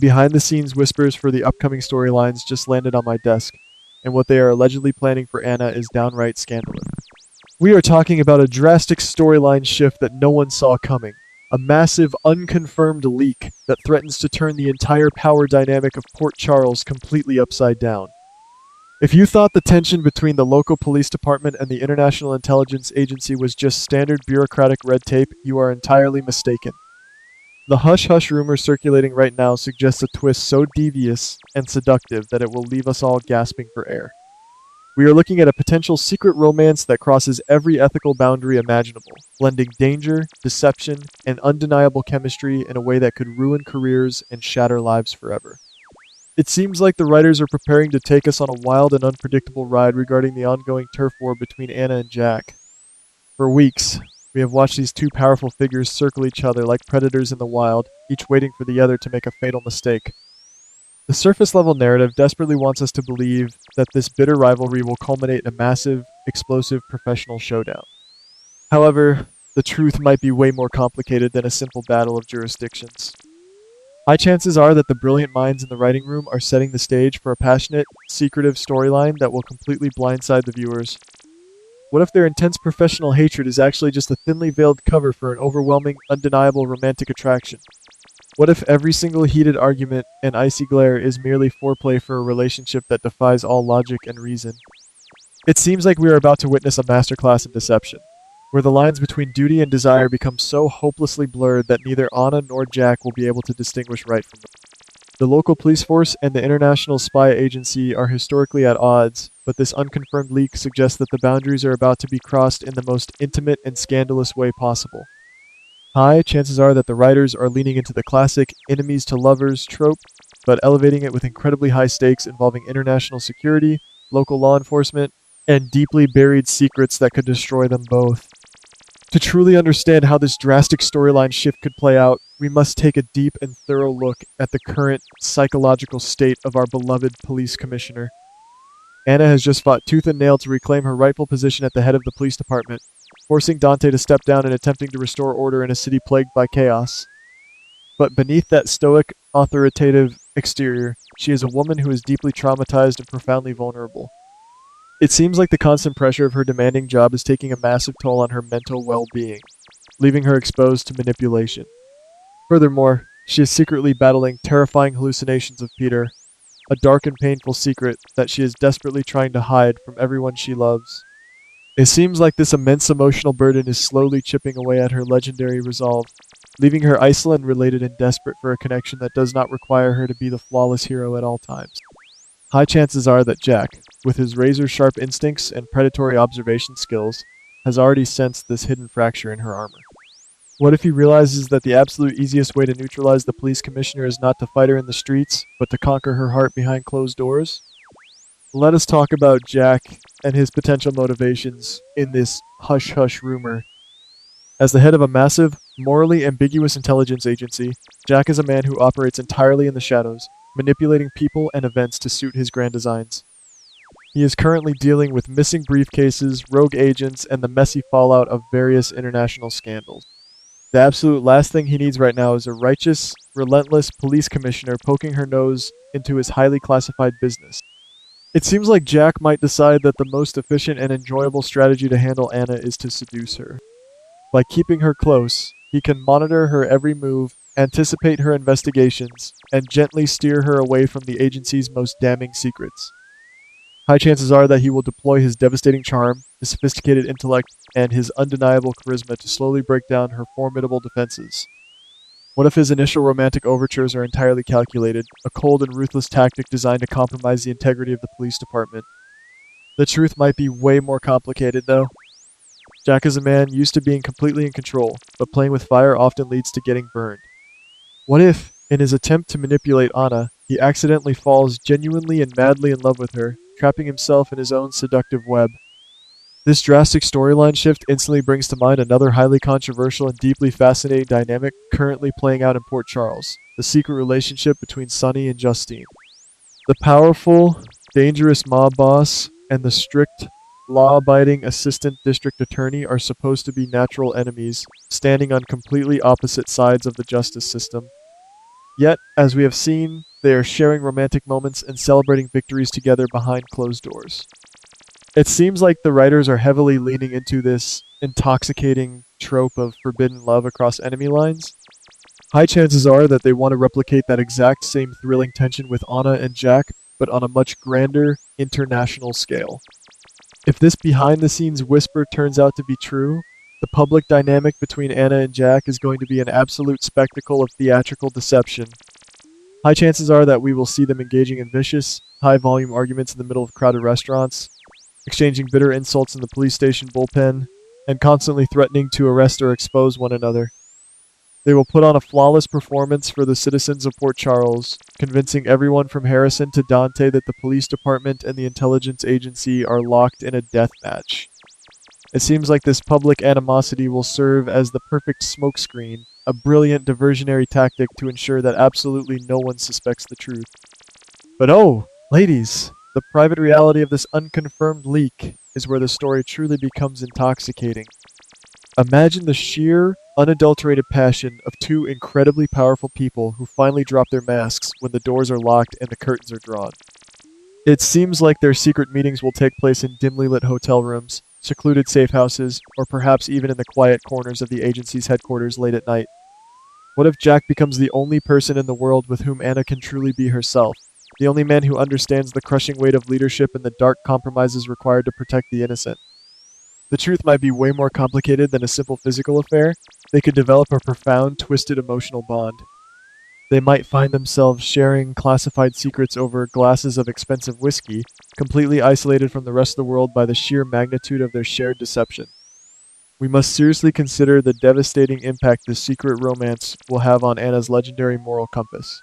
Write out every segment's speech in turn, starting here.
behind-the-scenes whispers for the upcoming storylines just landed on my desk, and what they are allegedly planning for Anna is downright scandalous. We are talking about a drastic storyline shift that no one saw coming. A massive, unconfirmed leak that threatens to turn the entire power dynamic of Port Charles completely upside down. If you thought the tension between the local police department and the International Intelligence Agency was just standard bureaucratic red tape, you are entirely mistaken. The hush-hush rumor circulating right now suggests a twist so devious and seductive that it will leave us all gasping for air. We are looking at a potential secret romance that crosses every ethical boundary imaginable, blending danger, deception, and undeniable chemistry in a way that could ruin careers and shatter lives forever. It seems like the writers are preparing to take us on a wild and unpredictable ride regarding the ongoing turf war between Anna and Jack. For weeks, we have watched these two powerful figures circle each other like predators in the wild, each waiting for the other to make a fatal mistake. The surface-level narrative desperately wants us to believe that this bitter rivalry will culminate in a massive, explosive professional showdown. However, the truth might be way more complicated than a simple battle of jurisdictions. High chances are that the brilliant minds in the writing room are setting the stage for a passionate, secretive storyline that will completely blindside the viewers. What if their intense professional hatred is actually just a thinly veiled cover for an overwhelming, undeniable romantic attraction? What if every single heated argument and icy glare is merely foreplay for a relationship that defies all logic and reason? It seems like we are about to witness a masterclass in deception, where the lines between duty and desire become so hopelessly blurred that neither Anna nor Jack will be able to distinguish right from wrong. The local police force and the international spy agency are historically at odds, but this unconfirmed leak suggests that the boundaries are about to be crossed in the most intimate and scandalous way possible. High chances are that the writers are leaning into the classic enemies to lovers trope, but elevating it with incredibly high stakes involving international security, local law enforcement, and deeply buried secrets that could destroy them both. To truly understand how this drastic storyline shift could play out, we must take a deep and thorough look at the current psychological state of our beloved police commissioner. Anna has just fought tooth and nail to reclaim her rightful position at the head of the police department, forcing Dante to step down and attempting to restore order in a city plagued by chaos. But beneath that stoic, authoritative exterior, she is a woman who is deeply traumatized and profoundly vulnerable. It seems like the constant pressure of her demanding job is taking a massive toll on her mental well-being, leaving her exposed to manipulation. Furthermore, she is secretly battling terrifying hallucinations of Peter, a dark and painful secret that she is desperately trying to hide from everyone she loves. It seems like this immense emotional burden is slowly chipping away at her legendary resolve, leaving her isolated, related, and desperate for a connection that does not require her to be the flawless hero at all times. High chances are that Jack, with his razor-sharp instincts and predatory observation skills, has already sensed this hidden fracture in her armor. What if he realizes that the absolute easiest way to neutralize the police commissioner is not to fight her in the streets, but to conquer her heart behind closed doors? Let us talk about Jack and his potential motivations in this hush-hush rumor. As the head of a massive, morally ambiguous intelligence agency, Jack is a man who operates entirely in the shadows, manipulating people and events to suit his grand designs. He is currently dealing with missing briefcases, rogue agents, and the messy fallout of various international scandals. The absolute last thing he needs right now is a righteous, relentless police commissioner poking her nose into his highly classified business. It seems like Jack might decide that the most efficient and enjoyable strategy to handle Anna is to seduce her. By keeping her close, he can monitor her every move, anticipate her investigations, and gently steer her away from the agency's most damning secrets. High chances are that he will deploy his devastating charm, his sophisticated intellect, and his undeniable charisma to slowly break down her formidable defenses. What if his initial romantic overtures are entirely calculated, a cold and ruthless tactic designed to compromise the integrity of the police department? The truth might be way more complicated, though. Jack is a man used to being completely in control, but playing with fire often leads to getting burned. What if, in his attempt to manipulate Anna, he accidentally falls genuinely and madly in love with her, trapping himself in his own seductive web? This drastic storyline shift instantly brings to mind another highly controversial and deeply fascinating dynamic currently playing out in Port Charles, the secret relationship between Sonny and Justine. The powerful, dangerous mob boss and the strict, law-abiding assistant district attorney are supposed to be natural enemies, standing on completely opposite sides of the justice system. Yet, as we have seen, they are sharing romantic moments and celebrating victories together behind closed doors. It seems like the writers are heavily leaning into this intoxicating trope of forbidden love across enemy lines. High chances are that they want to replicate that exact same thrilling tension with Anna and Jack, but on a much grander, international scale. If this behind the scenes whisper turns out to be true, the public dynamic between Anna and Jack is going to be an absolute spectacle of theatrical deception. High chances are that we will see them engaging in vicious, high volume arguments in the middle of crowded restaurants, exchanging bitter insults in the police station bullpen, and constantly threatening to arrest or expose one another. They will put on a flawless performance for the citizens of Port Charles, convincing everyone from Harrison to Dante that the police department and the intelligence agency are locked in a death match. It seems like this public animosity will serve as the perfect smokescreen, a brilliant diversionary tactic to ensure that absolutely no one suspects the truth. But oh, ladies, the private reality of this unconfirmed leak is where the story truly becomes intoxicating. Imagine the sheer, unadulterated passion of two incredibly powerful people who finally drop their masks when the doors are locked and the curtains are drawn. It seems like their secret meetings will take place in dimly lit hotel rooms, secluded safe houses, or perhaps even in the quiet corners of the agency's headquarters late at night. What if Jack becomes the only person in the world with whom Anna can truly be herself? The only man who understands the crushing weight of leadership and the dark compromises required to protect the innocent. The truth might be way more complicated than a simple physical affair. They could develop a profound, twisted emotional bond. They might find themselves sharing classified secrets over glasses of expensive whiskey, completely isolated from the rest of the world by the sheer magnitude of their shared deception. We must seriously consider the devastating impact this secret romance will have on Anna's legendary moral compass.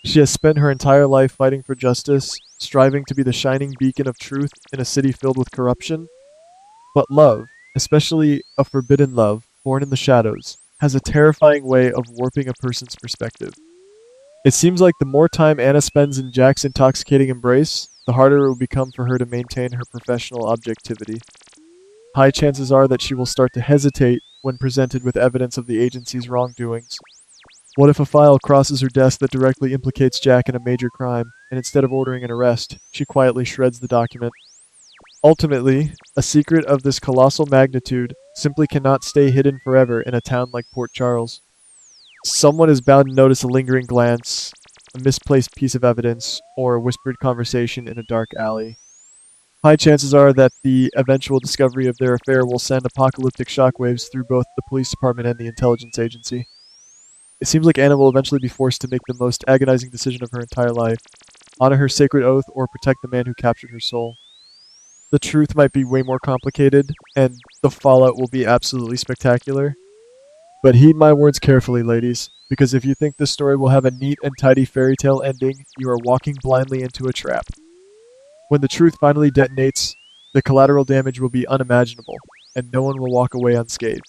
She has spent her entire life fighting for justice, striving to be the shining beacon of truth in a city filled with corruption. But love, especially a forbidden love, born in the shadows, has a terrifying way of warping a person's perspective. It seems like the more time Anna spends in Jack's intoxicating embrace, the harder it will become for her to maintain her professional objectivity. High chances are that she will start to hesitate when presented with evidence of the agency's wrongdoings. What if a file crosses her desk that directly implicates Jack in a major crime, and instead of ordering an arrest, she quietly shreds the document? Ultimately, a secret of this colossal magnitude simply cannot stay hidden forever in a town like Port Charles. Someone is bound to notice a lingering glance, a misplaced piece of evidence, or a whispered conversation in a dark alley. High chances are that the eventual discovery of their affair will send apocalyptic shockwaves through both the police department and the intelligence agency. It seems like Anna will eventually be forced to make the most agonizing decision of her entire life: honor her sacred oath or protect the man who captured her soul. The truth might be way more complicated, and the fallout will be absolutely spectacular. But heed my words carefully, ladies, because if you think this story will have a neat and tidy fairy tale ending, you are walking blindly into a trap. When the truth finally detonates, the collateral damage will be unimaginable, and no one will walk away unscathed.